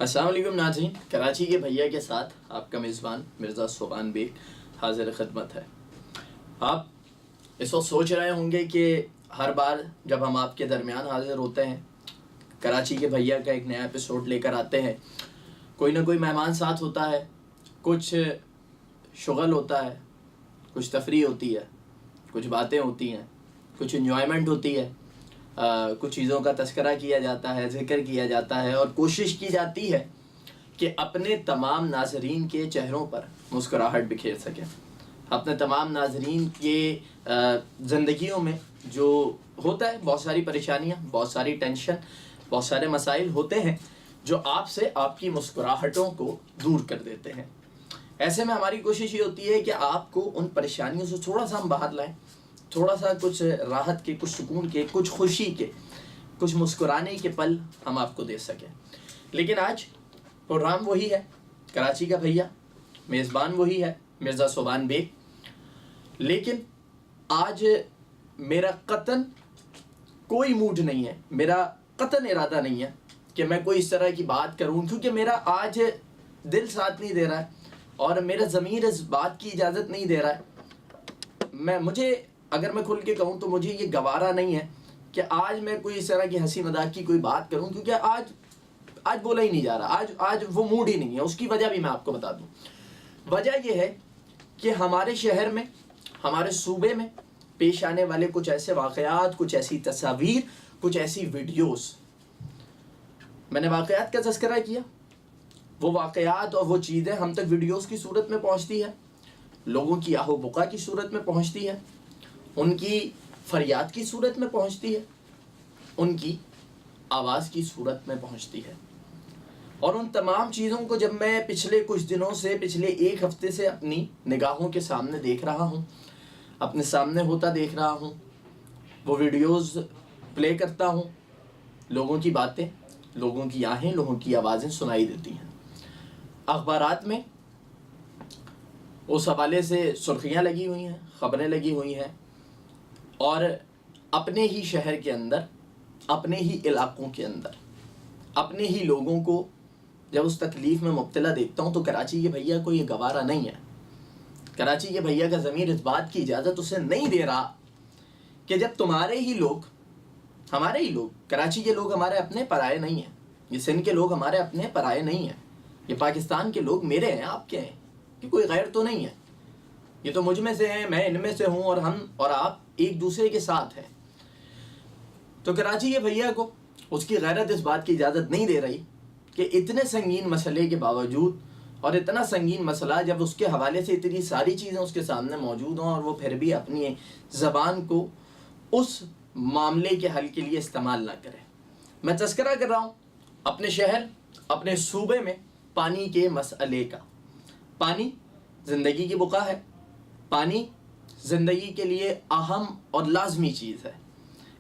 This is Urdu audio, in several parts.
السلام علیکم ناظرین، کراچی کے بھیا کے ساتھ آپ کا میزبان مرزا صوبان بیگ حاضر خدمت ہے۔ آپ اس وقت سوچ رہے ہوں گے کہ ہر بار جب ہم آپ کے درمیان حاضر ہوتے ہیں، کراچی کے بھیا کا ایک نیا ایپیسوڈ لے کر آتے ہیں، کوئی نہ کوئی مہمان ساتھ ہوتا ہے، کچھ شغل ہوتا ہے، کچھ تفریح ہوتی ہے، کچھ باتیں ہوتی ہیں، کچھ انجوائمنٹ ہوتی ہے، کچھ چیزوں کا تذکرہ کیا جاتا ہے، ذکر کیا جاتا ہے، اور کوشش کی جاتی ہے کہ اپنے تمام ناظرین کے چہروں پر مسکراہٹ بکھیر سکیں، اپنے تمام ناظرین کے زندگیوں میں جو ہوتا ہے بہت ساری پریشانیاں، بہت ساری ٹینشن، بہت سارے مسائل ہوتے ہیں جو آپ سے آپ کی مسکراہٹوں کو دور کر دیتے ہیں۔ ایسے میں ہماری کوشش یہ ہوتی ہے کہ آپ کو ان پریشانیوں سے تھوڑا سا ہم باہر لائیں، تھوڑا سا کچھ راحت کے، کچھ سکون کے، کچھ خوشی کے، کچھ مسکرانے کے پل ہم آپ کو دے سکیں۔ لیکن آج پروگرام وہی ہے، کراچی کا بھیا، میزبان وہی ہے مرزا صوبان بیگ، لیکن آج میرا قطعاً کوئی موڈ نہیں ہے، میرا قطعاً ارادہ نہیں ہے کہ میں کوئی اس طرح کی بات کروں، کیونکہ میرا آج دل ساتھ نہیں دے رہا ہے اور میرا ضمیر اس بات کی اجازت نہیں دے رہا ہے۔ مجھے اگر میں کھل کے کہوں تو مجھے یہ گوارا نہیں ہے کہ آج میں کوئی اس طرح کی ہنسی مذاق کی کوئی بات کروں، کیونکہ آج بولا ہی نہیں جا رہا، آج وہ موڈ ہی نہیں ہے۔ اس کی وجہ بھی میں آپ کو بتا دوں، وجہ یہ ہے کہ ہمارے شہر میں، ہمارے صوبے میں پیش آنے والے کچھ ایسے واقعات، کچھ ایسی تصاویر، کچھ ایسی ویڈیوز، میں نے واقعات کا تذکرہ کیا، وہ واقعات اور وہ چیزیں ہم تک ویڈیوز کی صورت میں پہنچتی ہے، لوگوں کی آہو بکا کی صورت میں پہنچتی ہے، ان کی فریاد کی صورت میں پہنچتی ہے، ان کی آواز کی صورت میں پہنچتی ہے، اور ان تمام چیزوں کو جب میں پچھلے کچھ دنوں سے، پچھلے ایک ہفتے سے اپنی نگاہوں کے سامنے دیکھ رہا ہوں، اپنے سامنے ہوتا دیکھ رہا ہوں، وہ ویڈیوز پلے کرتا ہوں، لوگوں کی باتیں، لوگوں کی آہیں، لوگوں کی آوازیں سنائی دیتی ہیں، اخبارات میں اس حوالے سے سرخیاں لگی ہوئی ہیں، خبریں لگی ہوئی ہیں، اور اپنے ہی شہر کے اندر، اپنے ہی علاقوں کے اندر، اپنے ہی لوگوں کو جب اس تکلیف میں مبتلا دیکھتا ہوں تو کراچی کے بھیا کو یہ گوارا نہیں ہے۔ کراچی کے بھیا کا ضمیر اس بات کی اجازت اسے نہیں دے رہا کہ جب تمہارے ہی لوگ، ہمارے ہی لوگ، کراچی کے لوگ ہمارے اپنے پرائے نہیں ہیں، یہ سندھ کے لوگ ہمارے اپنے پرائے نہیں ہیں، یہ پاکستان کے لوگ میرے ہیں، آپ کے ہیں، کہ کوئی غیر تو نہیں ہے، یہ تو مجھ میں سے ہیں، میں ان میں سے ہوں، اور ہم اور آپ ایک دوسرے کے ساتھ ہیں۔ تو کراچی کے بھیا کو اس کی غیرت اس بات کی اجازت نہیں دے رہی کہ اتنے سنگین مسئلے کے باوجود، اور اتنا سنگین مسئلہ جب اس کے حوالے سے اتنی ساری چیزیں اس کے سامنے موجود ہوں، اور وہ پھر بھی اپنی زبان کو اس معاملے کے حل کے لیے استعمال نہ کرے۔ میں تذکرہ کر رہا ہوں اپنے شہر، اپنے صوبے میں پانی کے مسئلے کا۔ پانی زندگی کی بقا ہے، پانی زندگی کے لیے اہم اور لازمی چیز ہے۔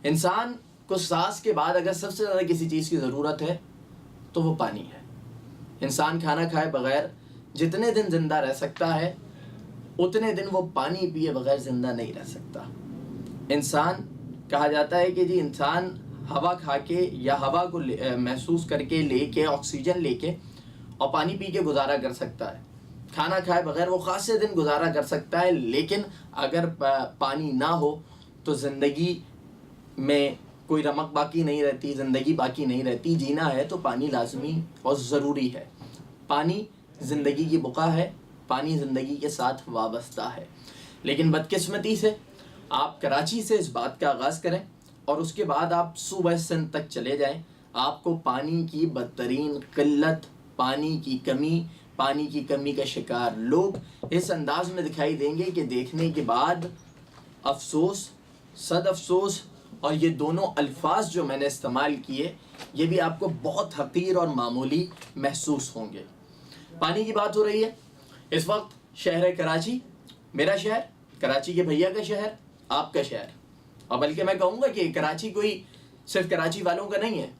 انسان کو سانس کے بعد اگر سب سے زیادہ کسی چیز کی ضرورت ہے تو وہ پانی ہے۔ انسان کھانا کھائے بغیر جتنے دن زندہ رہ سکتا ہے، اتنے دن وہ پانی پیے بغیر زندہ نہیں رہ سکتا۔ انسان، کہا جاتا ہے کہ جی انسان ہوا کھا کے یا ہوا کو محسوس کر کے، لے کے، آکسیجن لے کے اور پانی پی کے گزارا کر سکتا ہے، کھانا کھائے بغیر وہ خاصے دن گزارا کر سکتا ہے، لیکن اگر پانی نہ ہو تو زندگی میں کوئی رمق باقی نہیں رہتی، زندگی باقی نہیں رہتی۔ جینا ہے تو پانی لازمی اور ضروری ہے، پانی زندگی کی بقا ہے، پانی زندگی کے ساتھ وابستہ ہے۔ لیکن بدقسمتی سے آپ کراچی سے اس بات کا آغاز کریں اور اس کے بعد آپ صوبہ سندھ تک چلے جائیں، آپ کو پانی کی بدترین قلت، پانی کی کمی کا شکار لوگ اس انداز میں دکھائی دیں گے کہ دیکھنے کے بعد افسوس، صد افسوس، اور یہ دونوں الفاظ جو میں نے استعمال کیے یہ بھی آپ کو بہت حقیر اور معمولی محسوس ہوں گے۔ پانی کی بات ہو رہی ہے اس وقت، شہر کراچی، میرا شہر، کراچی کے بھیا کا شہر، آپ کا شہر، اور بلکہ میں کہوں گا کہ کراچی کوئی صرف کراچی والوں کا نہیں ہے،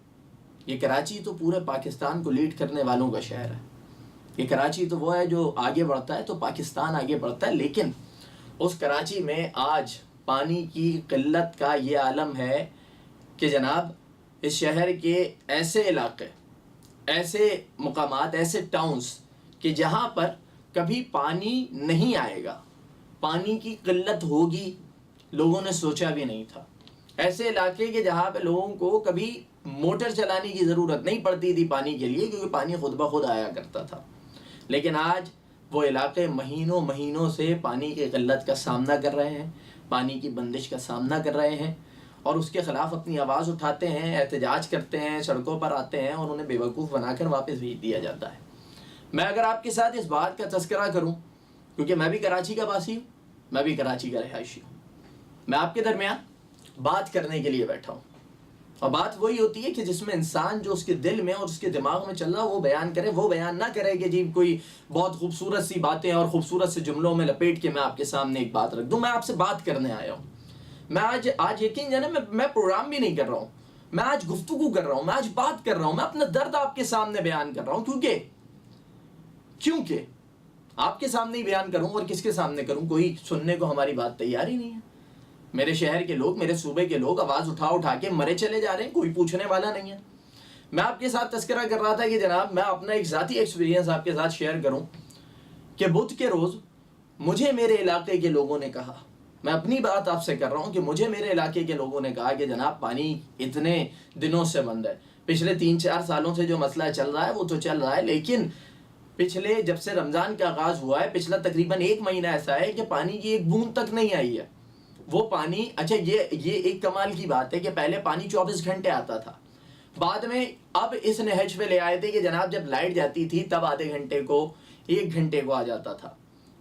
یہ کراچی تو پورے پاکستان کو لیڈ کرنے والوں کا شہر ہے۔ یہ کراچی تو وہ ہے جو آگے بڑھتا ہے تو پاکستان آگے بڑھتا ہے، لیکن اس کراچی میں آج پانی کی قلت کا یہ عالم ہے کہ جناب اس شہر کے ایسے علاقے، ایسے مقامات، ایسے ٹاؤنز کہ جہاں پر کبھی پانی نہیں آئے گا، پانی کی قلت ہوگی، لوگوں نے سوچا بھی نہیں تھا. ایسے علاقے کہ جہاں پہ لوگوں کو کبھی موٹر چلانے کی ضرورت نہیں پڑتی تھی پانی کے لیے، کیونکہ پانی خود بخود آیا کرتا تھا. لیکن آج وہ علاقے مہینوں سے پانی کی قلت کا سامنا کر رہے ہیں، پانی کی بندش کا سامنا کر رہے ہیں، اور اس کے خلاف اپنی آواز اٹھاتے ہیں، احتجاج کرتے ہیں، سڑکوں پر آتے ہیں، اور انہیں بے وقوف بنا کر واپس بھیج دیا جاتا ہے. میں اگر آپ کے ساتھ اس بات کا تذکرہ کروں، کیونکہ میں بھی کراچی کا باسی ہوں، میں بھی کراچی کا رہائشی ہوں، میں آپ کے درمیان بات کرنے کے لیے بیٹھا ہوں. اور بات وہی ہوتی ہے کہ جس میں انسان جو اس کے دل میں اور اس کے دماغ میں چل رہا وہ بیان کرے. وہ بیان نہ کرے کہ جی کوئی بہت خوبصورت سی باتیں اور خوبصورت سے جملوں میں لپیٹ کے میں آپ کے سامنے ایک بات رکھ دوں. میں آپ سے بات کرنے آیا ہوں. میں آج یقین جانے میں پروگرام بھی نہیں کر رہا ہوں، میں آج گفتگو کر رہا ہوں، میں آج بات کر رہا ہوں، میں اپنا درد آپ کے سامنے بیان کر رہا ہوں. کیونکہ آپ کے سامنے ہی بیان کروں اور کس کے سامنے کروں؟ کوئی سننے کو ہماری بات تیار ہی نہیں ہے. میرے شہر کے لوگ، میرے صوبے کے لوگ آواز اٹھا کے مرے چلے جا رہے ہیں، کوئی پوچھنے والا نہیں ہے. میں آپ کے ساتھ تذکرہ کر رہا تھا کہ جناب میں اپنا ایک ذاتی ایکسپیرینس آپ کے ساتھ شیئر کروں کہ بدھ کے روز مجھے میرے علاقے کے لوگوں نے کہا، میں اپنی بات آپ سے کر رہا ہوں کہ مجھے میرے علاقے کے لوگوں نے کہا کہ جناب پانی اتنے دنوں سے بند ہے. پچھلے 3-4 سالوں سے جو مسئلہ چل رہا ہے وہ تو چل رہا ہے، لیکن پچھلے جب سے رمضان کا آغاز ہوا ہے پچھلا تقریباً 1 مہینہ ایسا ہے کہ پانی کی ایک بوند تک نہیں آئی ہے. وہ پانی، اچھا یہ ایک کمال کی بات ہے کہ پہلے پانی 24 گھنٹے آتا تھا، بعد میں اب اس نہج پہ لے آئے تھے کہ جناب جب لائٹ جاتی تھی تب آدھے گھنٹے کو 1 گھنٹے کو آ جاتا تھا.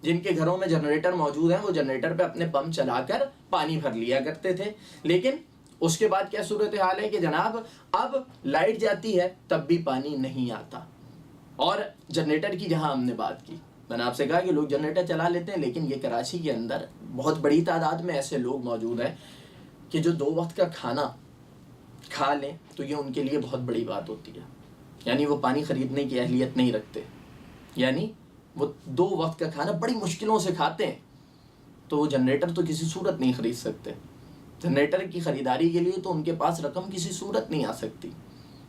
جن کے گھروں میں جنریٹر موجود ہیں وہ جنریٹر پہ اپنے پمپ چلا کر پانی بھر لیا کرتے تھے. لیکن اس کے بعد کیا صورتحال ہے کہ جناب اب لائٹ جاتی ہے تب بھی پانی نہیں آتا. اور جنریٹر کی جہاں ہم نے بات کی، میں نے آپ سے کہا کہ لوگ جنریٹر چلا لیتے ہیں، لیکن یہ کراچی کے اندر بہت بڑی تعداد میں ایسے لوگ موجود ہیں کہ جو 2 وقت کا کھانا کھا لیں تو یہ ان کے لیے بہت بڑی بات ہوتی ہے. یعنی وہ پانی خریدنے کی اہلیت نہیں رکھتے، یعنی وہ 2 وقت کا کھانا بڑی مشکلوں سے کھاتے ہیں، تو وہ جنریٹر تو کسی صورت نہیں خرید سکتے. جنریٹر کی خریداری کے لیے تو ان کے پاس رقم کسی صورت نہیں آ سکتی.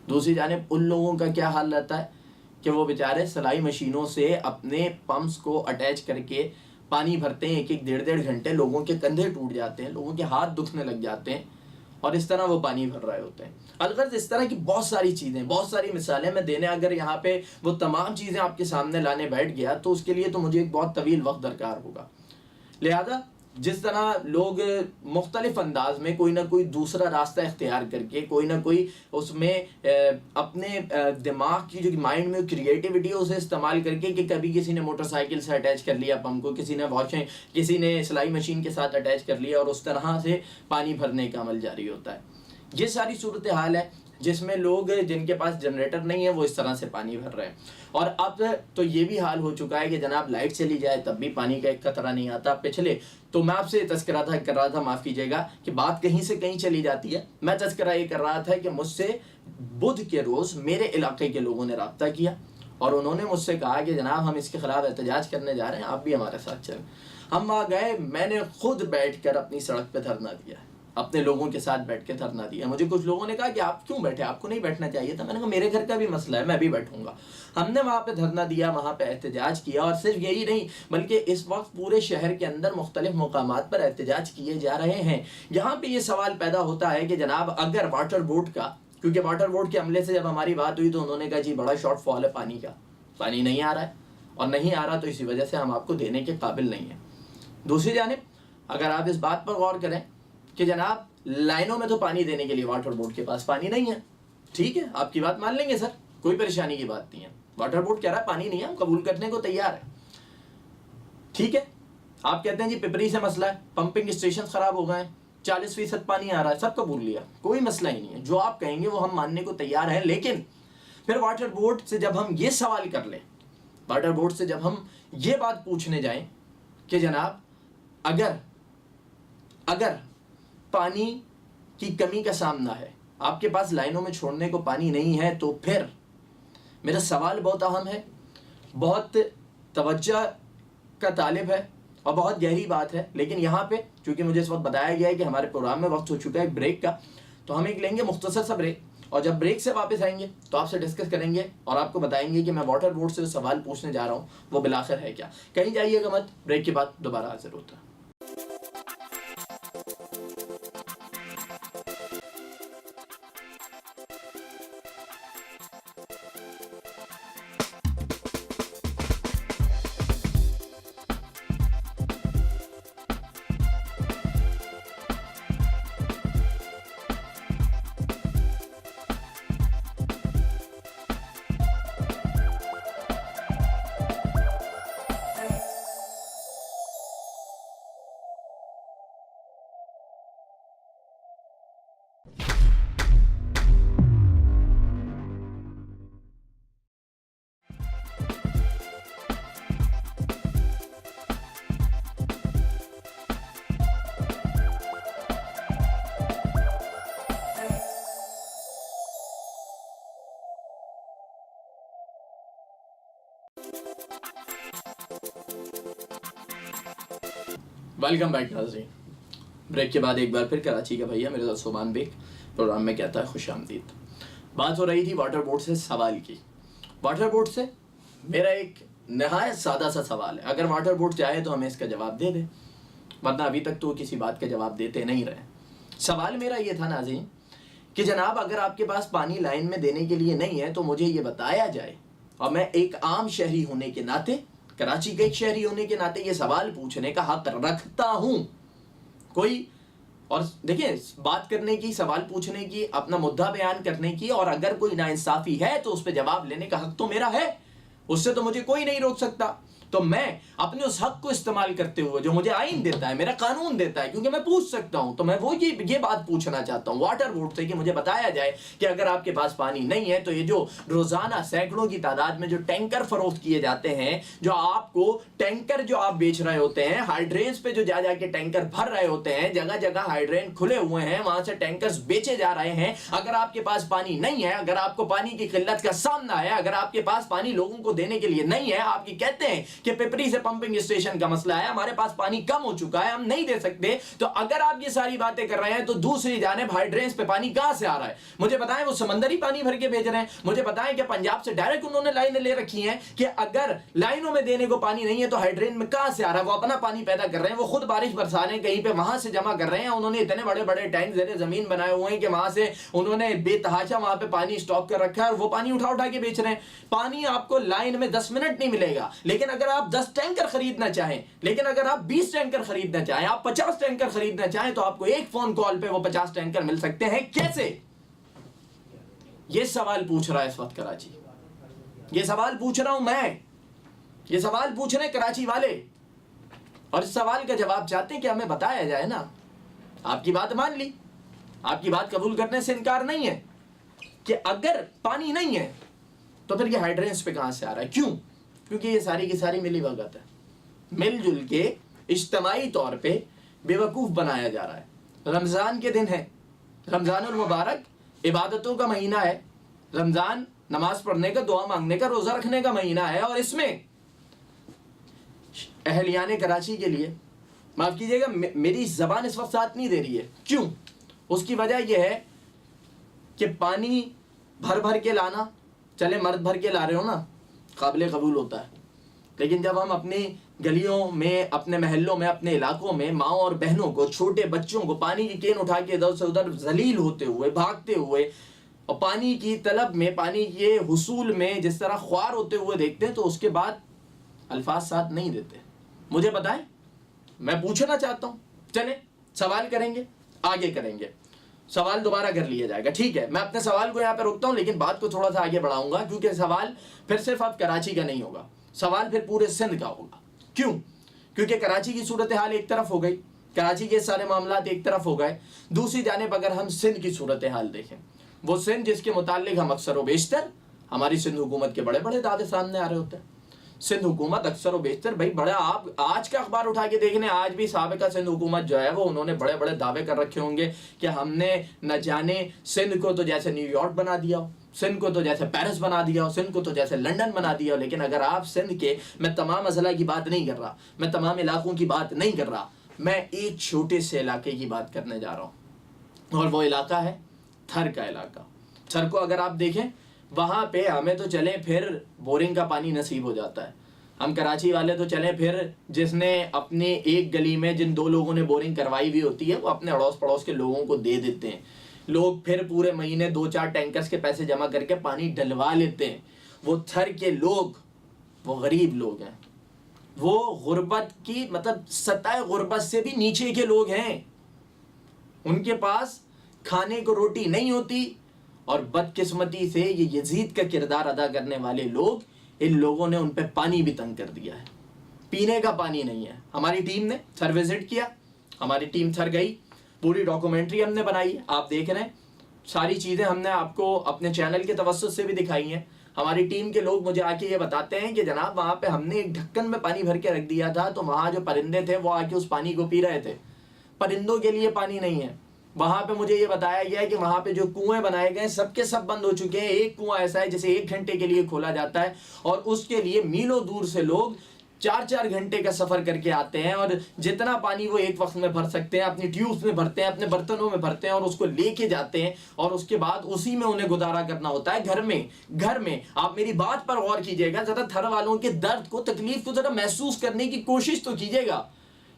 دوسری جانب ان لوگوں کا کیا حال رہتا ہے کہ وہ بیچارے سلائی مشینوں سے اپنے پمپس کو اٹیچ کر کے پانی بھرتے ہیں، 1-1 گھنٹے، لوگوں کے کندھے ٹوٹ جاتے ہیں، لوگوں کے ہاتھ دکھنے لگ جاتے ہیں، اور اس طرح وہ پانی بھر رہے ہوتے ہیں. الغرض اس طرح کی بہت ساری چیزیں، بہت ساری مثالیں میں دینے اگر یہاں پہ وہ تمام چیزیں آپ کے سامنے لانے بیٹھ گیا تو اس کے لیے تو مجھے ایک بہت طویل وقت درکار ہوگا. لہذا جس طرح لوگ مختلف انداز میں کوئی نہ کوئی دوسرا راستہ اختیار کر کے کوئی نہ کوئی اس میں اپنے دماغ کی جو مائنڈ میں کریٹیوٹی ہے اسے استعمال کر کے، کہ کبھی کسی نے موٹر سائیکل سے اٹیچ کر لیا پمپ کو، کسی نے واشنگ، کسی نے سلائی مشین کے ساتھ اٹیچ کر لیا، اور اس طرح سے پانی بھرنے کا عمل جاری ہوتا ہے. یہ ساری صورتحال ہے جس میں لوگ جن کے پاس جنریٹر نہیں ہے وہ اس طرح سے پانی بھر رہے ہیں. اور اب تو یہ بھی حال ہو چکا ہے کہ جناب لائٹ چلی جائے تب بھی پانی کا ایک قطرہ نہیں آتا. پچھلے تو میں آپ سے تذکرہ کر رہا تھا، معاف کیجیے گا کہ بات کہیں سے کہیں چلی جاتی ہے. میں تذکرہ یہ کر رہا تھا کہ مجھ سے بدھ کے روز میرے علاقے کے لوگوں نے رابطہ کیا اور انہوں نے مجھ سے کہا کہ جناب ہم اس کے خلاف احتجاج کرنے جا رہے ہیں، آپ بھی ہمارے ساتھ چلیں. ہم وہاں گئے، میں نے خود بیٹھ کر اپنی سڑک پہ دھرنا دیا، اپنے لوگوں کے ساتھ بیٹھ کے دھرنا دیا. مجھے کچھ لوگوں نے کہا کہ آپ کیوں بیٹھے، آپ کو نہیں بیٹھنا چاہیے تھا. میں نے کہا میرے گھر کا بھی مسئلہ ہے، میں بھی بیٹھوں گا. ہم نے وہاں پہ دھرنا دیا، وہاں پہ احتجاج کیا، اور صرف یہی نہیں بلکہ اس وقت پورے شہر کے اندر مختلف مقامات پر احتجاج کیے جا رہے ہیں. یہاں پہ یہ سوال پیدا ہوتا ہے کہ جناب اگر واٹر بورڈ کا، کیونکہ واٹر بورڈ کے عملے سے جب ہماری بات ہوئی تو انہوں نے کہا جی بڑا شارٹ فال ہے پانی کا، پانی نہیں آ رہا ہے، اور نہیں آ رہا تو اسی وجہ سے ہم آپ کو دینے کے قابل نہیں ہیں. دوسری جانب اگر آپ اس بات پر غور کریں کہ جناب لائنوں میں تو پانی دینے کے لیے واٹر بورڈ کے پاس پانی نہیں ہے، ٹھیک ہے آپ کی بات مان لیں گے سر، کوئی پریشانی کی بات نہیں ہے. واٹر بورڈ کہہ رہا ہے پانی نہیں ہے، ہم قبول کرنے کو تیار ہے، ٹھیک ہے. آپ کہتے ہیں جی پپری سے مسئلہ ہے، پمپنگ اسٹیشن خراب ہو گئے ہیں، 40% پانی آ رہا ہے، سب قبول لیا، کوئی مسئلہ ہی نہیں ہے، جو آپ کہیں گے وہ ہم ماننے کو تیار ہیں. لیکن پھر واٹر بورڈ سے جب ہم یہ سوال کر لیں، واٹر بورڈ سے جب ہم یہ بات پوچھنے جائیں کہ جناب اگر پانی کی کمی کا سامنا ہے، آپ کے پاس لائنوں میں چھوڑنے کو پانی نہیں ہے، تو پھر میرا سوال بہت اہم ہے، بہت توجہ کا طالب ہے اور بہت گہری بات ہے. لیکن یہاں پہ چونکہ مجھے اس وقت بتایا گیا ہے کہ ہمارے پروگرام میں وقت ہو چکا ہے ایک بریک کا، تو ہم ایک لیں گے مختصر سا بریک، اور جب بریک سے واپس آئیں گے تو آپ سے ڈسکس کریں گے اور آپ کو بتائیں گے کہ میں واٹر بورڈ سے سوال پوچھنے جا رہا ہوں وہ بالآخر ہے کیا. کہیں جائیے گا مت, بریک کے بعد دوبارہ حاضر ہوتا ہے. ویلکم بیک ناظرین. بریک کے بعد ایک بار پھر کراچی کا بھیا میرے ساتھ صوبان بیگ پروگرام میں کہتا ہے خوش آمدید. بات ہو رہی تھی واٹر بورڈ سے سوال کی. واٹر بورڈ سے میرا ایک نہایت سادہ سا سوال ہے, اگر واٹر بورڈ چاہے تو ہمیں اس کا جواب دے دے, ورنہ ابھی تک تو کسی بات کا جواب دیتے نہیں رہے. سوال میرا یہ تھا ناظرین کہ جناب اگر آپ کے پاس پانی لائن میں دینے کے لیے نہیں ہے تو مجھے یہ بتایا جائے, اور میں ایک عام شہری ہونے کے ناطے, کراچی کے ایک شہری ہونے کے ناطے یہ سوال پوچھنے کا حق رکھتا ہوں. کوئی اور دیکھیں بات کرنے کی, سوال پوچھنے کی, اپنا مدعا بیان کرنے کی, اور اگر کوئی ناانصافی ہے تو اس پہ جواب لینے کا حق تو میرا ہے, اس سے تو مجھے کوئی نہیں روک سکتا. تو میں اپنے اس حق کو استعمال کرتے ہوئے جو مجھے آئین دیتا ہے, میرا قانون دیتا ہے, کیونکہ میں پوچھ سکتا ہوں, تو میں وہ یہ بات پوچھنا چاہتا ہوں واٹر بورڈ سے کہ مجھے بتایا جائے کہ اگر آپ کے پاس پانی نہیں ہے تو یہ جو روزانہ سینکڑوں کی تعداد میں جو ٹینکر فروخت کیے جاتے ہیں, جو آپ کو ٹینکر جو آپ بیچ رہے ہوتے ہیں, ہائیڈرینس پہ جو جا کے ٹینکر بھر رہے ہوتے ہیں, جگہ جگہ ہائیڈرین کھلے ہوئے ہیں, وہاں سے ٹینکرز بیچے جا رہے ہیں. اگر آپ کے پاس پانی نہیں ہے, اگر آپ کو پانی کی قلت کا سامنا ہے, اگر آپ کے پاس پانی لوگوں کو دینے کے لیے نہیں ہے, آپ کی کہتے ہیں کہ پپری سے پمپنگ اسٹیشن کا مسئلہ ہے, ہمارے پاس پانی کم ہو چکا ہے, ہم نہیں دے سکتے, تو اگر آپ یہ ساری باتیں کر رہے ہیں تو دوسری جانب ہائیڈرینس پہ پانی کہاں سے آ رہا ہے؟ مجھے بتائیں وہ سمندری پانی بھر کے بھیج رہے ہیں, مجھے بتائیں کہ پنجاب سے ڈائریکٹ انہوں نے لائنیں لے رکھی ہیں کہ اگر لائنوں میں دینے کو پانی نہیں ہے تو ہائیڈرین میں کہاں سے آ رہا ہے؟ وہ اپنا پانی پیدا کر رہے ہیں, وہ خود بارش برسا رہے ہیں, کہیں پہ وہاں سے جمع کر رہے ہیں. انہوں نے اتنے بڑے بڑے ٹینک زیر زمین بنائے ہوئے ہیں کہ وہاں سے انہوں نے بے تحاشا وہاں پہ پانی اسٹاک کر رکھا ہے, اور وہ پانی اٹھا کے بیچ رہے ہیں. پانی آپ کو لائن میں 10 منٹ نہیں ملے گا, لیکن اگر آپ 10 ٹینکر خریدنا چاہیں, لیکن اگر آپ 20 ٹینکر خریدنا چاہیں, آپ 50 ٹینکر خریدنا چاہیں, تو آپ کو ایک فون کال پہ وہ 50 ٹینکر مل سکتے ہیں. کیسے؟ یہ سوال پوچھ رہا ہے اس وقت کراچی, یہ سوال پوچھ رہا ہوں میں, یہ سوال پوچھ رہے ہیں کراچی والے, اور اس سوال کا جواب چاہتے ہیں کہ ہمیں بتایا جائے نا. آپ کی بات مان لی, آپ کی بات قبول کرنے سے انکار نہیں ہے کہ اگر پانی نہیں ہے تو پھر یہ ہائیڈرینس پہ کہاں سے آ رہا ہے. کیوں؟ کیونکہ یہ ساری کی ساری ملی بھگت ہے, مل جل کے اجتماعی طور پہ بے وقوف بنایا جا رہا ہے. رمضان کے دن ہے, رمضان المبارک عبادتوں کا مہینہ ہے, رمضان نماز پڑھنے کا, دعا مانگنے کا, روزہ رکھنے کا مہینہ ہے, اور اس میں اہلیان کراچی کے لیے, معاف کیجیے گا میری زبان اس وقت ساتھ نہیں دے رہی ہے. کیوں؟ اس کی وجہ یہ ہے کہ پانی بھر بھر کے لانا, چلے مرد بھر کے لا رہے ہو نا, قابل قبول ہوتا ہے, لیکن جب ہم اپنی گلیوں میں, اپنے محلوں میں, اپنے علاقوں میں ماؤں اور بہنوں کو, چھوٹے بچوں کو پانی کی کین اٹھا کے ادھر سے ادھر ذلیل ہوتے ہوئے, بھاگتے ہوئے, اور پانی کی طلب میں, پانی کے حصول میں جس طرح خوار ہوتے ہوئے دیکھتے ہیں, تو اس کے بعد الفاظ ساتھ نہیں دیتے. مجھے بتائیں, میں پوچھنا چاہتا ہوں, چلیں سوال کریں گے, آگے کریں گے, سوال دوبارہ کر لیا جائے گا. ٹھیک ہے, میں اپنے سوال کو یہاں پہ روکتا ہوں, لیکن بات کو تھوڑا سا آگے بڑھاؤں گا, کیونکہ سوال پھر صرف اب کراچی کا نہیں ہوگا, سوال پھر پورے سندھ کا ہوگا. کیوں؟ کیونکہ کراچی کی صورتحال ایک طرف ہو گئی, کراچی کے سارے معاملات ایک طرف ہو گئے. دوسری جانب اگر ہم سندھ کی صورتحال دیکھیں, وہ سندھ جس کے متعلق ہم اکثر و بیشتر, ہماری سندھ حکومت کے بڑے بڑے دعوے سامنے آ رہے ہوتے ہیں. سندھ حکومت اکثر و بیشتر, بھائی بڑا, آپ آج کا اخبار اٹھا کے دیکھنے, آج بھی سابقہ سندھ حکومت جو ہے وہ انہوں نے بڑے بڑے دعوے کر رکھے ہوں گے کہ ہم نے نہ جانے سندھ کو تو جیسے نیو یارک بنا دیا ہو, سندھ کو تو جیسے پیرس بنا دیا ہو, سندھ کو تو جیسے لنڈن بنا دیا ہو. لیکن اگر آپ سندھ کے, میں تمام اضلاع کی بات نہیں کر رہا, میں تمام علاقوں کی بات نہیں کر رہا, میں ایک چھوٹے سے علاقے کی بات کرنے جا رہا ہوں, اور وہ علاقہ ہے تھر کا علاقہ. تھر کو اگر آپ دیکھیں وہاں پہ ہمیں تو چلیں پھر بورنگ کا پانی نصیب ہو جاتا ہے. ہم کراچی والے تو چلیں پھر جس نے اپنے ایک گلی میں جن 2 لوگوں نے بورنگ کروائی ہوئی ہوتی ہے وہ اپنے اڑوس پڑوس کے لوگوں کو دے دیتے ہیں. لوگ پھر پورے مہینے 2-4 ٹینکرز کے پیسے جمع کر کے پانی ڈلوا لیتے ہیں. وہ تھر کے لوگ وہ غریب لوگ ہیں, وہ غربت کی مطلب سطح غربت سے بھی نیچے کے لوگ ہیں. ان کے پاس کھانے کو روٹی نہیں ہوتی, اور بدقسمتی سے یہ یزید کا کردار ادا کرنے والے لوگ, ان لوگوں نے ان پہ پانی بھی تنگ کر دیا ہے. پینے کا پانی نہیں ہے. ہماری ٹیم نے تھر وزٹ کیا, ہماری ٹیم تھر گئی, پوری ڈاکومنٹری ہم نے بنائی ہے, آپ دیکھ رہے ہیں. ساری چیزیں ہم نے آپ کو اپنے چینل کے توسط سے بھی دکھائی ہیں. ہماری ٹیم کے لوگ مجھے آ کے یہ بتاتے ہیں کہ جناب وہاں پہ ہم نے ایک ڈھکن میں پانی بھر کے رکھ دیا تھا, تو وہاں جو پرندے تھے وہ آ کے اس پانی کو پی رہے تھے. پرندوں کے لیے پانی نہیں ہے. وہاں پہ مجھے یہ بتایا گیا ہے کہ وہاں پہ جو کنویں بنائے گئے سب کے سب بند ہو چکے ہیں. ایک کنواں ایسا ہے جسے 1 گھنٹے کے لیے کھولا جاتا ہے, اور اس کے لیے میلوں دور سے لوگ 4-4 گھنٹے کا سفر کر کے آتے ہیں, اور جتنا پانی وہ ایک وقت میں بھر سکتے ہیں اپنی ٹیوبس میں بھرتے ہیں, اپنے برتنوں میں بھرتے ہیں, اور اس کو لے کے جاتے ہیں, اور اس کے بعد اسی میں انہیں گزارا کرنا ہوتا ہے. گھر میں آپ میری بات پر غور کیجئے گا, ذرا تھر والوں کے درد کو, تکلیف کو ذرا محسوس کرنے کی کوشش تو کیجئے گا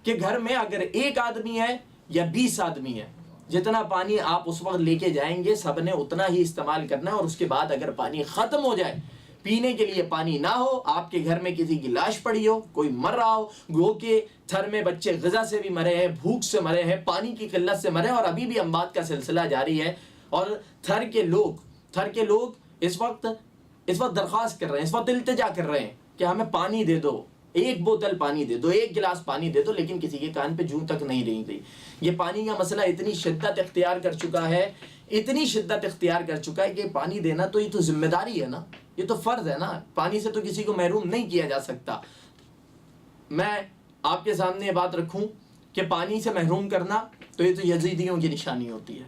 کہ گھر میں اگر 1 آدمی ہے یا 20 آدمی ہے, جتنا پانی آپ اس وقت لے کے جائیں گے سب نے اتنا ہی استعمال کرنا ہے. اور اس کے بعد اگر پانی ختم ہو جائے, پینے کے لیے پانی نہ ہو, آپ کے گھر میں کسی کی لاش پڑی ہو, کوئی مر رہا ہو, گو کہ تھر میں بچے غذا سے بھی مرے ہیں, بھوک سے مرے ہیں, پانی کی قلت سے مرے ہیں, اور ابھی بھی اموات کا سلسلہ جاری ہے. اور تھر کے لوگ اس وقت درخواست کر رہے ہیں, اس وقت التجا کر رہے ہیں کہ ہمیں پانی دے دو, 1 بوتل پانی دے دو, 1 گلاس پانی دے دو, لیکن کسی کے کان پہ جوں تک نہیں رہی گئی. یہ پانی کا مسئلہ اتنی شدت اختیار کر چکا ہے کہ پانی دینا تو یہ تو ذمہ داری ہے نا, یہ تو فرض ہے نا. پانی سے تو کسی کو محروم نہیں کیا جا سکتا. میں آپ کے سامنے یہ بات رکھوں کہ پانی سے محروم کرنا تو یہ تو یزیدیوں کی نشانی ہوتی ہے.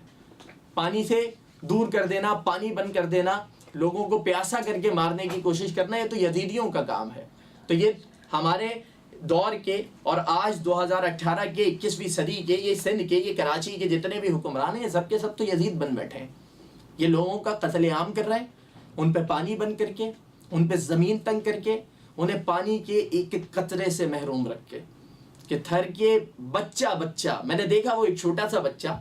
پانی سے دور کر دینا, پانی بند کر دینا, لوگوں کو پیاسا کر کے مارنے کی کوشش کرنا, یہ تو یزیدیوں کا کام ہے. تو یہ ہمارے دور کے اور آج 2018 کے 21ویں صدی کے یہ سندھ کے یہ کراچی کے جتنے بھی حکمران ہیں سب کے سب تو یزید بن بیٹھے ہیں. یہ لوگوں کا قتل عام کر رہے ہیں, ان پہ پانی بند کر کے, ان پہ زمین تنگ کر کے, انہیں پانی کے ایک ایک قطرے سے محروم رکھ کے. کہ تھر کے بچہ میں نے دیکھا, وہ ایک چھوٹا سا بچہ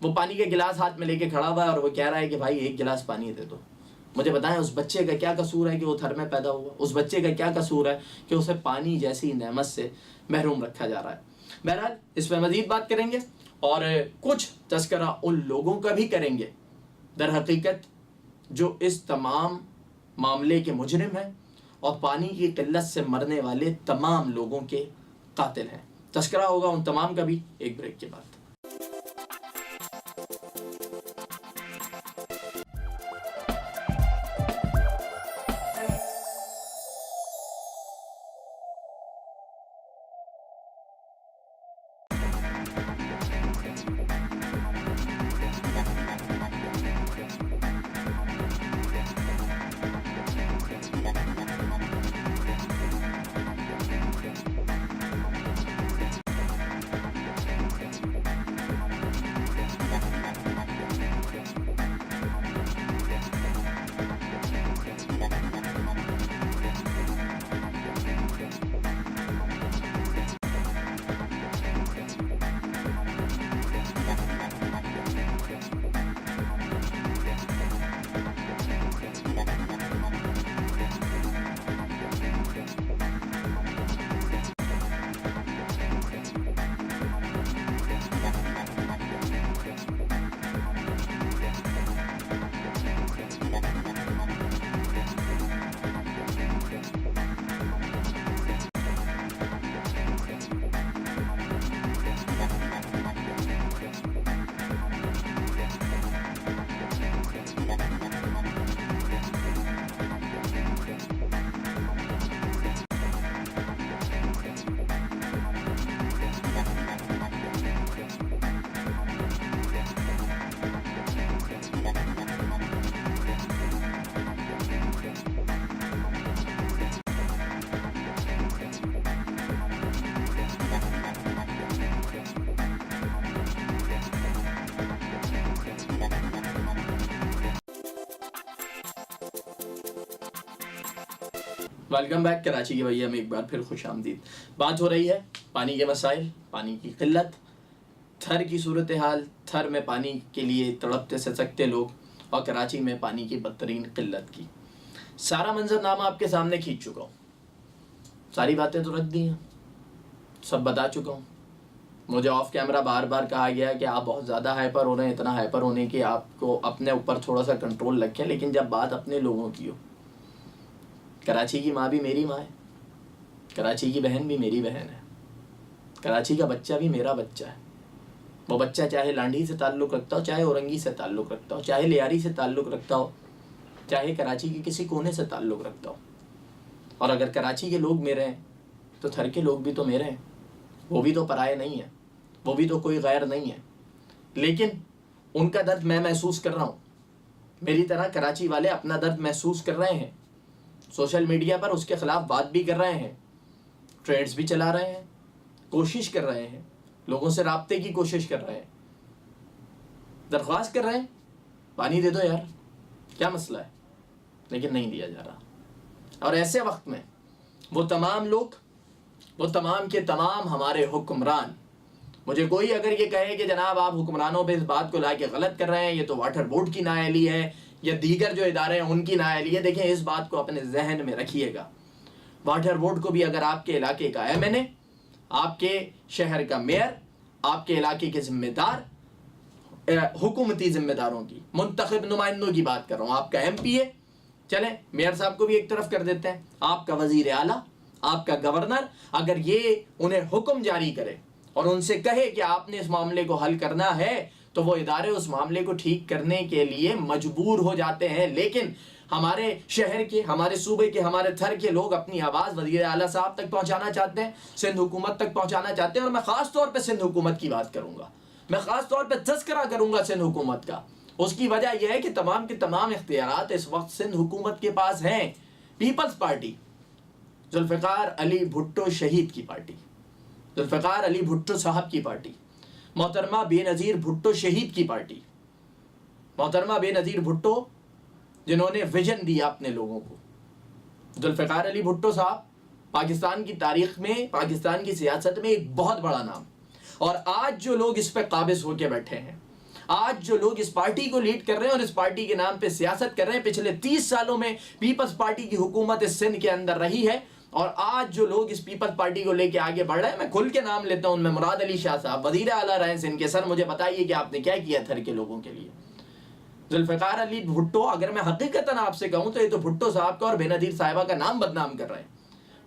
وہ پانی کا گلاس ہاتھ میں لے کے کھڑا ہوا ہے, اور وہ کہہ رہا ہے کہ بھائی 1 گلاس پانی دے دو. مجھے بتائیں اس بچے کا کیا قصور ہے کہ وہ تھر میں پیدا ہوا؟ اس بچے کا کیا قصور ہے کہ اسے پانی جیسی نعمت سے محروم رکھا جا رہا ہے؟ بہرحال اس پہ مزید بات کریں گے, اور کچھ تذکرہ ان لوگوں کا بھی کریں گے در حقیقت جو اس تمام معاملے کے مجرم ہیں اور پانی کی قلت سے مرنے والے تمام لوگوں کے قاتل ہیں. تذکرہ ہوگا ان تمام کا بھی ایک بریک کے بعد. ویلکم بیک کراچی کے بھیا میں ایک بار پھر خوش آمدید. بات ہو رہی ہے پانی کے مسائل، پانی کی قلت، تھر کی صورتحال، تھر میں پانی کے لیے تڑپتے سسکتے لوگ، اور کراچی میں پانی کی بدترین قلت کی. سارا منظر نامہ آپ کے سامنے کھینچ چکا ہوں، ساری باتیں تو رکھ دی ہیں، سب بتا چکا ہوں. مجھے آف کیمرہ بار بار کہا گیا کہ آپ بہت زیادہ ہائپر ہو رہے ہیں، اتنا ہائپر ہونے کہ آپ کو اپنے اوپر تھوڑا سا کنٹرول رکھیں. لیکن جب بات اپنے لوگوں کی ہو، کراچی کی ماں بھی میری ماں ہے، کراچی کی بہن بھی میری بہن ہے، کراچی کا بچہ بھی میرا بچہ ہے. وہ بچہ چاہے لانڈھی سے تعلق رکھتا ہو، چاہے اورنگی سے تعلق رکھتا ہو، چاہے لیاری سے تعلق رکھتا ہو، چاہے کراچی کے کسی کونے سے تعلق رکھتا ہو. اور اگر کراچی کے لوگ میرے ہیں تو تھر کے لوگ بھی تو میرے ہیں، وہ بھی تو پرائے نہیں ہیں، وہ بھی تو کوئی غیر نہیں ہے. لیکن ان کا درد میں محسوس کر رہا ہوں، میری طرح کراچی والے اپنا درد محسوس کر رہے ہیں. سوشل میڈیا پر اس کے خلاف بات بھی کر رہے ہیں، ٹرینڈز بھی چلا رہے ہیں، کوشش کر رہے ہیں، لوگوں سے رابطے کی کوشش کر رہے ہیں، درخواست کر رہے ہیں پانی دے دو یار، کیا مسئلہ ہے، لیکن نہیں دیا جا رہا. اور ایسے وقت میں وہ تمام لوگ، وہ تمام کے تمام ہمارے حکمران، مجھے کوئی اگر یہ کہے کہ جناب آپ حکمرانوں پہ اس بات کو لا کے غلط کر رہے ہیں، یہ تو واٹر بورڈ کی نااہلی ہے یا دیگر جو ادارے ہیں ان کی نااہلی ہے، دیکھیں اس بات کو اپنے ذہن میں رکھیے گا. واٹر بورڈ کو بھی اگر آپ کے علاقے کا ایم این اے، آپ کے شہر کا میئر، آپ کے علاقے کے ذمہ دار، حکومتی ذمہ داروں کی، منتخب نمائندوں کی بات کر رہا ہوں، آپ کا ایم پی اے، چلیں میئر صاحب کو بھی ایک طرف کر دیتے ہیں، آپ کا وزیر اعلیٰ، آپ کا گورنر، اگر یہ انہیں حکم جاری کرے اور ان سے کہے کہ آپ نے اس معاملے کو حل کرنا ہے، تو وہ ادارے اس معاملے کو ٹھیک کرنے کے لیے مجبور ہو جاتے ہیں. لیکن ہمارے شہر کے، ہمارے صوبے کے، ہمارے تھر کے لوگ اپنی آواز وزیر اعلیٰ صاحب تک پہنچانا چاہتے ہیں، سندھ حکومت تک پہنچانا چاہتے ہیں. اور میں خاص طور پہ سندھ حکومت کی بات کروں گا، میں خاص طور پہ تذکرہ کروں گا سندھ حکومت کا. اس کی وجہ یہ ہے کہ تمام کے تمام اختیارات اس وقت سندھ حکومت کے پاس ہیں. پیپلز پارٹی، ذوالفقار علی بھٹو شہید کی پارٹی، ذوالفقار علی بھٹو صاحب کی پارٹی، محترمہ بے نظیر بھٹو شہید کی پارٹی، محترمہ بے نظیر بھٹو جنہوں نے ویژن دیا اپنے لوگوں کو. ذوالفقار علی بھٹو صاحب پاکستان کی تاریخ میں، پاکستان کی سیاست میں ایک بہت بڑا نام. اور آج جو لوگ اس پہ قابض ہو کے بیٹھے ہیں، آج جو لوگ اس پارٹی کو لیڈ کر رہے ہیں اور اس پارٹی کے نام پہ سیاست کر رہے ہیں، پچھلے 30 سالوں میں پیپلز پارٹی کی حکومت اس سندھ کے اندر رہی ہے. اور آج جو لوگ اس پیپلز پارٹی کو لے کے آگے بڑھ رہے ہیں، میں کھل کے نام لیتا ہوں، ان میں مراد علی شاہ صاحب وزیر اعلیٰ رہے سندھ کے. سر مجھے بتائیے کہ آپ نے کیا کیا تھر کے لوگوں کے لیے. ذوالفقار علی بھٹو، اگر میں حقیقتاً آپ سے کہوں تو یہ تو بھٹو صاحب کا اور بے نظیر صاحبہ کا نام بدنام کر رہے ہیں.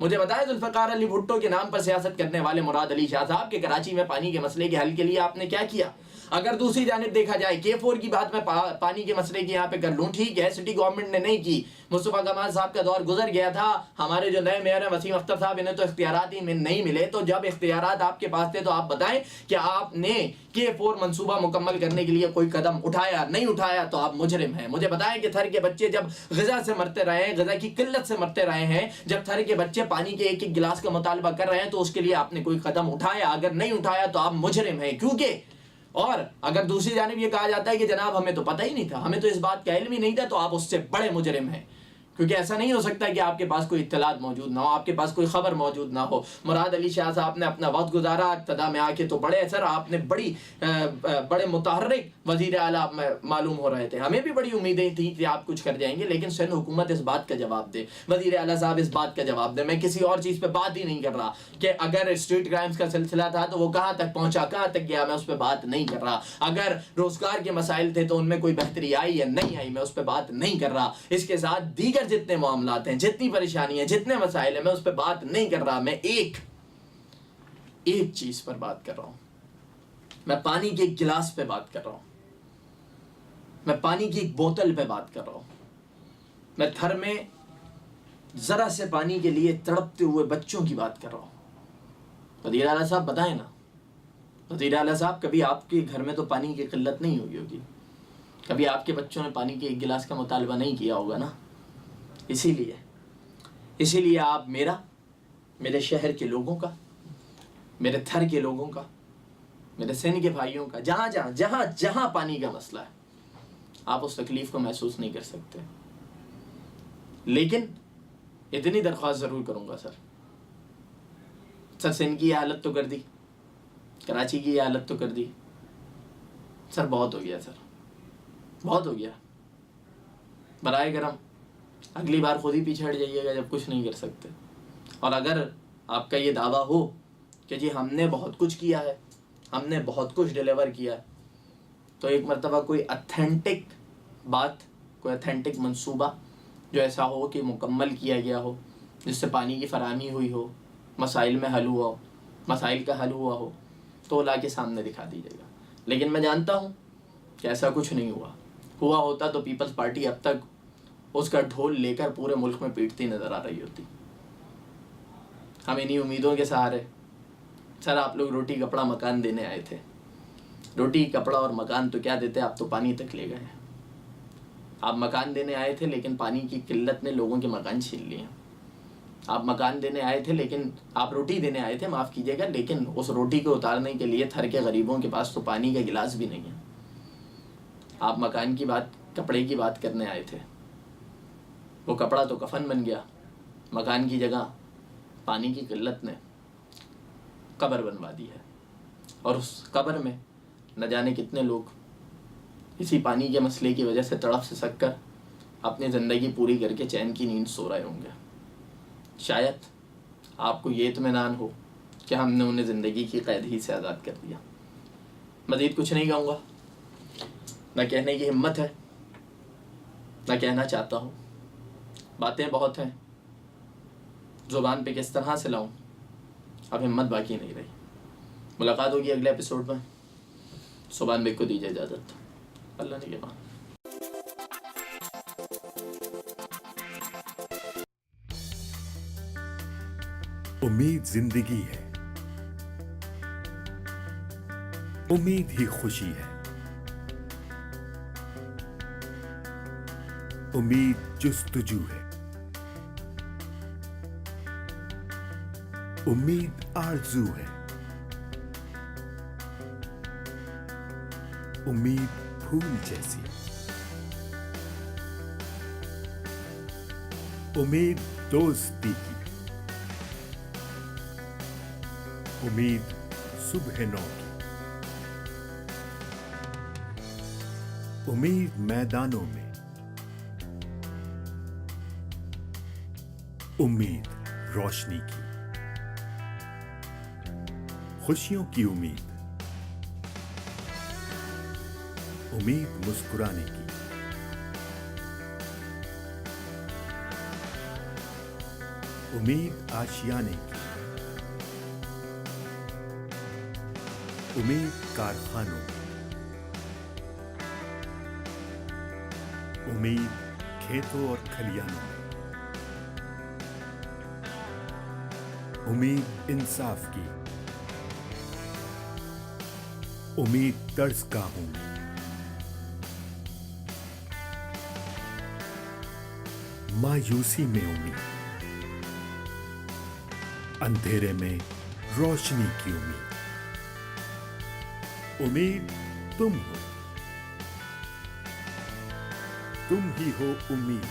مجھے بتائیں ذوالفقار علی بھٹو کے نام پر سیاست کرنے والے مراد علی شاہ صاحب کے کراچی میں پانی کے مسئلے کے حل کے لیے آپ نے کیا کیا. اگر دوسری جانب دیکھا جائے K4 کی بات میں پانی کے مسئلے کی یہاں پہ کر لوں، ٹھیک ہے سٹی گورنمنٹ نے نہیں کی، مصطفیٰ کمال صاحب کا دور گزر گیا تھا، ہمارے جو نئے میئر ہیں وسیم اختر صاحب، انہیں تو اختیارات ہی میں نہیں ملے. تو جب اختیارات آپ کے پاس تھے تو آپ بتائیں کہ آپ نے K4 منصوبہ مکمل کرنے کے لیے کوئی قدم اٹھایا؟ نہیں اٹھایا تو آپ مجرم ہیں. مجھے بتائیں کہ تھر کے بچے جب غذا سے مرتے رہے ہیں، غذا کی قلت سے مرتے رہے ہیں، جب تھر کے بچے پانی کے ایک ایک گلاس کا مطالبہ کر رہے ہیں تو اس کے لیے آپ نے کوئی قدم اٹھایا؟ اگر نہیں اٹھایا تو آپ مجرم ہیں. کیونکہ اور اگر دوسری جانب یہ کہا جاتا ہے کہ جناب ہمیں تو پتہ ہی نہیں تھا، ہمیں تو اس بات کا علم ہی نہیں تھا، تو آپ اس سے بڑے مجرم ہیں. کیونکہ ایسا نہیں ہو سکتا کہ آپ کے پاس کوئی اطلاعات موجود نہ ہو، آپ کے پاس کوئی خبر موجود نہ ہو. مراد علی شاہ صاحب نے اپنا وقت گزارا ابتدا میں آ کے، تو بڑے اثر آپ نے بڑے متحرک وزیر اعلیٰ معلوم ہو رہے تھے. ہمیں بھی بڑی امیدیں تھیں کہ آپ کچھ کر جائیں گے، لیکن سندھ حکومت اس بات کا جواب دے، وزیر اعلیٰ صاحب اس بات کا جواب دے. میں کسی اور چیز پہ بات ہی نہیں کر رہا کہ اگر اسٹریٹ کرائمز کا سلسلہ تھا تو وہ کہاں تک پہنچا، کہاں تک گیا، میں اس پہ بات نہیں کر رہا. اگر روزگار کے مسائل تھے تو ان میں کوئی بہتری آئی یا نہیں آئی، میں اس پہ بات نہیں کر رہا. اس کے ساتھ دیگر جتنے معاملات ہیں، جتنی پریشانی ہیں، جتنے مسائل ہیں، میں اس پہ بات نہیں کر رہا. میں ایک چیز پر بات کر رہا ہوں، میں پانی کے ایک گلاس پہ بات کر رہا ہوں، میں پانی کی ایک بوتل پہ بات کر رہا ہوں. میں تھر میں ذرا سے پانی کے لیے تڑپتے ہوئے بچوں کی بات کر رہا ہوں. وزیر اعلیٰ صاحب بتائیں نا، وزیر اعلیٰ صاحب کبھی آپ کے گھر میں تو پانی کی قلت نہیں ہوئی ہوگی، کبھی آپ کے بچوں نے پانی کے ایک گلاس کا مطالبہ نہیں کیا ہوگا نا. اسی لیے آپ میرے شہر کے لوگوں کا، میرے تھر کے لوگوں کا، میرے سندھ کے بھائیوں کا، جہاں پانی کا مسئلہ ہے، آپ اس تکلیف کو محسوس نہیں کر سکتے. لیکن اتنی درخواست ضرور کروں گا سر سندھ کی یہ حالت تو کر دی, کراچی کی یہ حالت تو کر دی سر, بہت ہو گیا سر, بہت ہو گیا. برائے کرم اگلی بار خود ہی پیچھے ہٹ جائیے گا جب کچھ نہیں کر سکتے. اور اگر آپ کا یہ دعویٰ ہو کہ جی ہم نے بہت کچھ کیا ہے, ہم نے بہت کچھ ڈیلیور کیا ہے, تو ایک مرتبہ کوئی اتھینٹک بات, کوئی اتھینٹک منصوبہ جو ایسا ہو کہ مکمل کیا گیا ہو, جس سے پانی کی فراہمی ہوئی ہو, مسائل میں حل ہوا ہو, مسائل کا حل ہوا ہو, تو لا کے سامنے دکھا دیجیے گا. لیکن میں جانتا ہوں کہ ایسا کچھ نہیں ہوا ہوتا تو پیپلز پارٹی اب تک اس کا ڈھول لے کر پورے ملک میں پیٹتی نظر آ رہی ہوتی. ہم انہی امیدوں کے سہارے, سر آپ لوگ روٹی کپڑا مکان دینے آئے تھے, روٹی کپڑا اور مکان تو کیا دیتے, آپ تو پانی تک لے گئے. آپ مکان دینے آئے تھے لیکن پانی کی قلت نے لوگوں کے مکان چھین لیے. آپ مکان دینے آئے تھے لیکن آپ روٹی دینے آئے تھے, معاف کیجیے گا, لیکن اس روٹی کو اتارنے کے لیے تھر کے غریبوں کے پاس تو پانی کا گلاس بھی نہیں ہے. آپ مکان کی بات, کپڑے کی بات کرنے آئے تھے, وہ کپڑا تو کفن بن گیا, مکان کی جگہ پانی کی قلت نے قبر بنوا دی ہے. اور اس قبر میں نہ جانے کتنے لوگ اسی پانی کے مسئلے کی وجہ سے تڑپ سے سک کر اپنی زندگی پوری کر کے چین کی نیند سو رہے ہوں گے. شاید آپ کو یہ اطمینان ہو کہ ہم نے انہیں زندگی کی قید ہی سے آزاد کر دیا. مزید کچھ نہیں کہوں گا, نہ کہنے کی ہمت ہے, نہ کہنا چاہتا ہوں. باتیں بہت ہیں, زبان پہ کس طرح سے لاؤں, اب ہمت باقی نہیں رہی. ملاقات ہوگی اگلے ایپیسوڈ میں. سبحان بیگ کو دیجیے اجازت. اللہ نے کہا. امید زندگی ہے, امید ہی خوشی ہے, امید جستجو ہے, امید آرزو ہے, امید پھول جیسی, امید دوستی کی, امید صبح نو کی, امید میدانوں میں, امید روشنی کی, خوشیوں کی امید, امید مسکرانے کی, امید آشیانے کی, امید کارخانوں میں, امید کھیتوں اور کھلیانوں میں, امید انصاف کی, امید درس گاہوں میں, مایوسی میں امید, اندھیرے میں روشنی کی امید, امید تم ہو, تم ہی ہو امید.